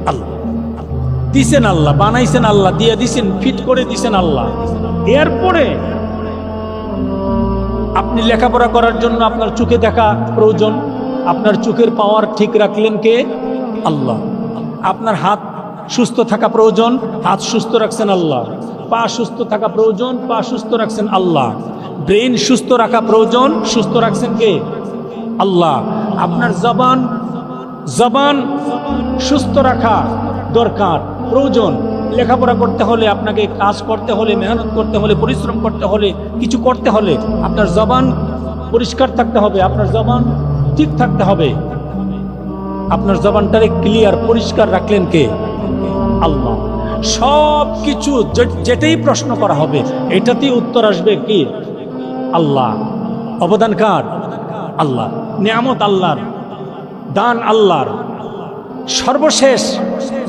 আল্লাহ দিছেন, আল্লাহ বানাইছেন, আল্লাহ দিয়ে দিছেন, ফিট করে দিছেন আল্লাহ। এরপরে আপনি লেখাপড়া করার জন্য আপনার চোখে দেখা প্রয়োজন, আপনার চোখের পাওয়ার ঠিক রাখলেন কে? আল্লাহ। আপনার হাত সুস্থ থাকা প্রয়োজন, হাত সুস্থ রাখছেন আল্লাহ। পা সুস্থ থাকা প্রয়োজন, পা সুস্থ রাখছেন আল্লাহ। ব্রেন সুস্থ রাখা প্রয়োজন, সুস্থ রাখছেন কে? আল্লাহ। আপনার জবান সুস্থ রাখা দরকার, প্রয়োজন। লেখাপড়া করতে হলে, আপনাকে কাজ করতে হলে, মেহনত করতে হলে, পরিশ্রম করতে হলে, কিছু করতে হলে আপনার জবান পরিষ্কার থাকতে হবে, আপনার জবান ঠিক থাকতে হবে। আপনার জবানটারে ক্লিয়ার পরিষ্কার রাখলেন কে? আল্লাহ। সব কিছু যেটাই প্রশ্ন করা হবে এটাতেই উত্তর আসবে কি? আল্লাহ। অবদান কার? আল্লাহ। নিয়ামত আল্লাহর, দান আল্লাহর। সর্বশেষ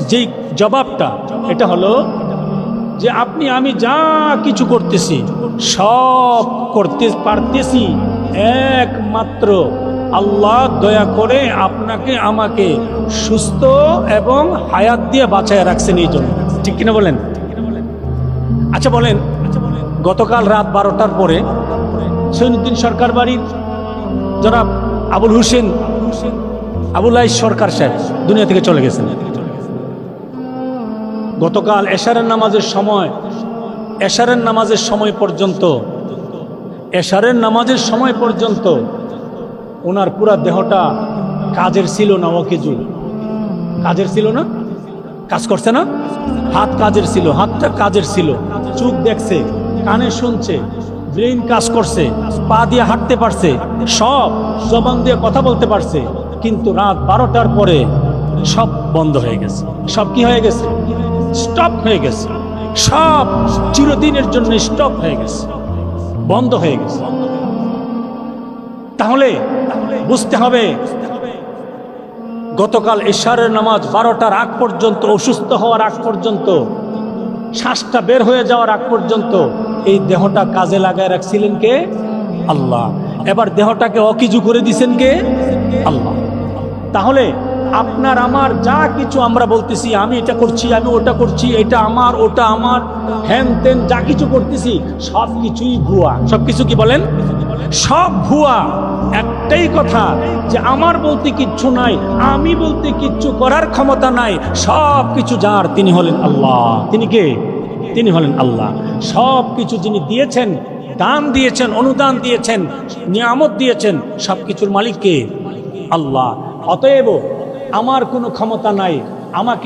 যেই জবাবটা এটা হলো যে আপনি আমি যা কিছু করতেছি সব করতে পারতেছি একমাত্র আল্লাহ দয়া করে আপনাকে আমাকে সুস্থ এবং হায়াত দিয়ে বাঁচায় রাখছেন এই জন্য। ঠিক কিনা বলেন? আচ্ছা বলেন, গতকাল রাত 12টার পরে সৈনুদ্দিন সরকার বাড়ির জনাব আবুল হোসেন আবুলাই সরকার সাহেব দুনিয়া থেকে চলে গেছেন। গতকাল এশারের নামাজের সময় পর্যন্ত ওনার পুরা দেহটা কাজের ছিল না, অকেজু কাজের ছিল না, কাজ করছে না। হাত কাজের ছিল, হাতটা কাজের ছিল, চোখ দেখছে, কানে শুনছে, ব্রেইন কাজ করছে, পা দিয়ে হাঁটতে পারছে, সব জবান দিয়ে কথা বলতে পারছে। কিন্তু রাত 12টার পরে সব বন্ধ হয়ে গেছে। সব কি হয়ে গেছে? স্টপ হয়ে গেছে। সব চিরদিনের জন্য স্টপ হয়ে গেছে, বন্ধ হয়ে গেছে। তাহলে বুঝতে হবে গতকাল এশারের নামাজ 12টার আগ পর্যন্ত, অসুস্থ হওয়ার আগ পর্যন্ত, শ্বাসটা বের হয়ে যাওয়ার আগ পর্যন্ত এই দেহটা কাজে লাগায় রাখছিলেন কে? আল্লাহ। এবার দেহটাকে অকিজু করে দিছেন কে? আল্লাহ। তাহলে আপনার আমার যা কিছু আমরা বলতেছি, আমি এটা করছি, আমি ওটা করছি, এটা আমার, ওটা আমার, হ্যান তেন যা কিছু করতেছি সব কিছুই ভুয়া। সব কিছু কি বলেন? সব ভুয়া। একটাই কথা যে আমার বলতে কিচ্ছু নাই, আমি বলতে কিচ্ছু করার ক্ষমতা নাই। সব কিছু যার, তিনি হলেন আল্লাহ। তিনি কে? তিনি হলেন আল্লাহ। সব কিছু যিনি দিয়েছেন, দান দিয়েছেন, অনুদান দিয়েছেন, নিয়ামত দিয়েছেন, সব কিছুর মালিক কে? আল্লাহ। অতএব আমার কোনো ক্ষমতা নাই, আমাকে